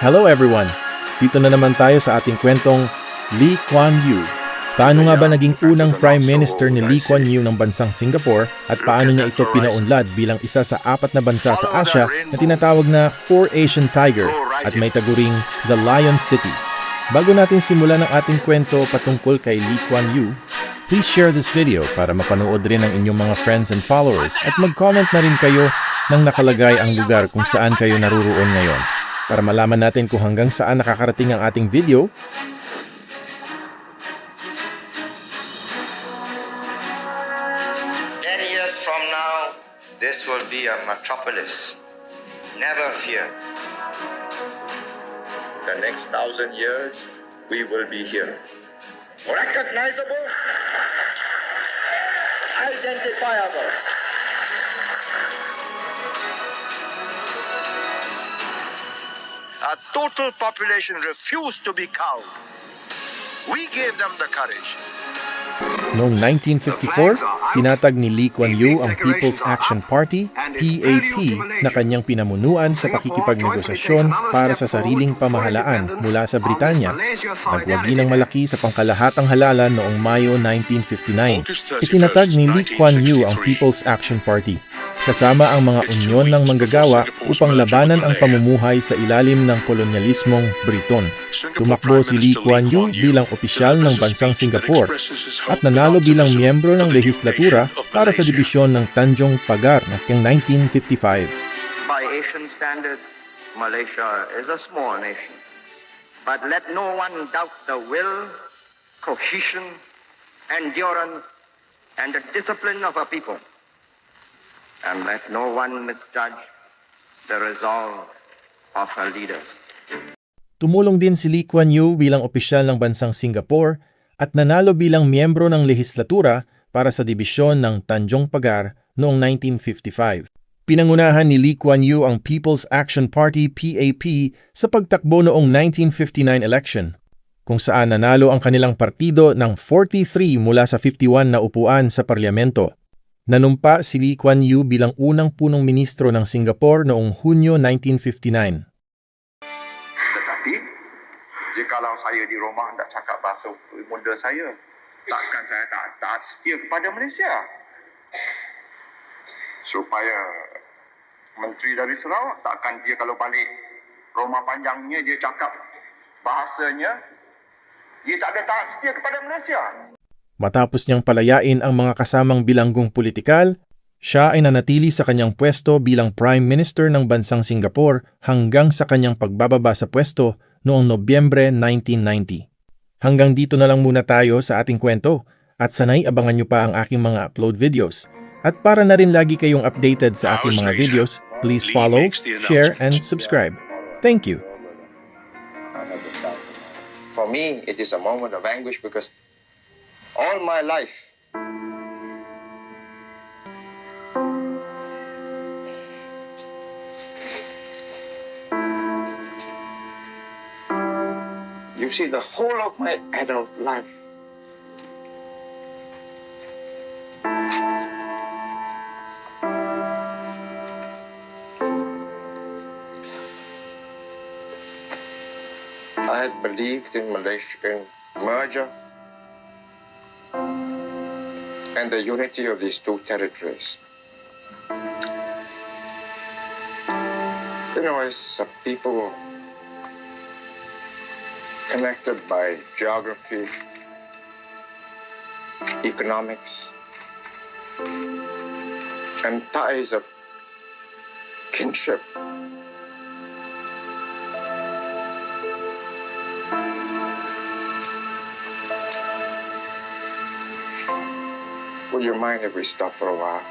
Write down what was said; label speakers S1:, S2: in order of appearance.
S1: Hello everyone! Dito na naman tayo sa ating kwentong Lee Kuan Yew. Paano nga ba naging unang Prime Minister ni Lee Kuan Yew ng bansang Singapore at paano niya ito pinaunlad bilang isa sa 4 na bansa sa Asia na tinatawag na Four Asian Tiger at may taguring The Lion City? Bago natin simulan ang ating kwento patungkol kay Lee Kuan Yew, please share this video para mapanood rin ng inyong mga friends and followers at mag-comment na rin kayo nang nakalagay ang lugar kung saan kayo naruroon ngayon. Para malaman natin kung hanggang saan nakakarating ang ating video,
S2: 10 years from now, this will be a metropolis. Never fear. The next 1,000 years, we will be here. Recognizable, identifiable. A total population refused to be cowed. We gave them the courage.
S1: noong 1954, tinatag ni Lee Kuan Yew ang People's Action Party, PAP, na kanyang pinamunuan sa pakikipagnegosasyon para sa sariling pamahalaan mula sa Britanya. Nagwagi ng malaki sa pangkalahatang halalan noong Mayo 1959. Itinatag ni Lee Kuan Yew ang People's Action Party, kasama ang mga unyon ng manggagawa upang labanan ang pamumuhay sa ilalim ng kolonyalismong Briton. Tumakbo si Lee Kuan Yew bilang opisyal ng bansang Singapore at nanalo bilang miyembro ng lehislatura para sa dibisyon ng Tanjong Pagar noong 1955.
S2: By Asian standards, Malaysia is a small nation. But let no one doubt the will, cohesion, endurance, and the discipline of a people. And let no one misjudge the resolve of her leaders.
S1: Tumulong din si Lee Kuan Yew bilang opisyal ng bansang Singapore at nanalo bilang miyembro ng lehislatura para sa dibisyon ng Tanjong Pagar noong 1955. Pinangunahan ni Lee Kuan Yew ang People's Action Party PAP sa pagtakbo noong 1959 election, kung saan nanalo ang kanilang partido ng 43 mula sa 51 na upuan sa parlamento. Nanumpa si Lee Kuan Yew bilang unang punong ministro ng Singapore noong Hunyo 1959.
S3: Tetapi, jikalau saya di rumah tak cakap bahasa muda saya, takkan saya tak taat setia kepada Malaysia. Supaya menteri dari Sarawak, takkan dia kalau balik rumah panjangnya dia cakap bahasanya, dia tak ada taat setia kepada Malaysia.
S1: Matapos niyang palayain ang mga kasamang bilanggong politikal, siya ay nanatili sa kanyang pwesto bilang Prime Minister ng bansang Singapore hanggang sa kanyang pagbababa sa pwesto noong Nobyembre 1990. Hanggang dito na lang muna tayo sa ating kwento at sanay abangan niyo pa ang aking mga upload videos. At para na rin lagi kayong updated sa aking mga videos, please follow, share, and subscribe. Thank you.
S2: For me, it is a moment of anguish because all my life, you see, the whole of my adult life, I had believed in Malaysian merger and the unity of these two territories. You know, as a people connected by geography, economics, and ties of kinship, would you mind if we stop for a while?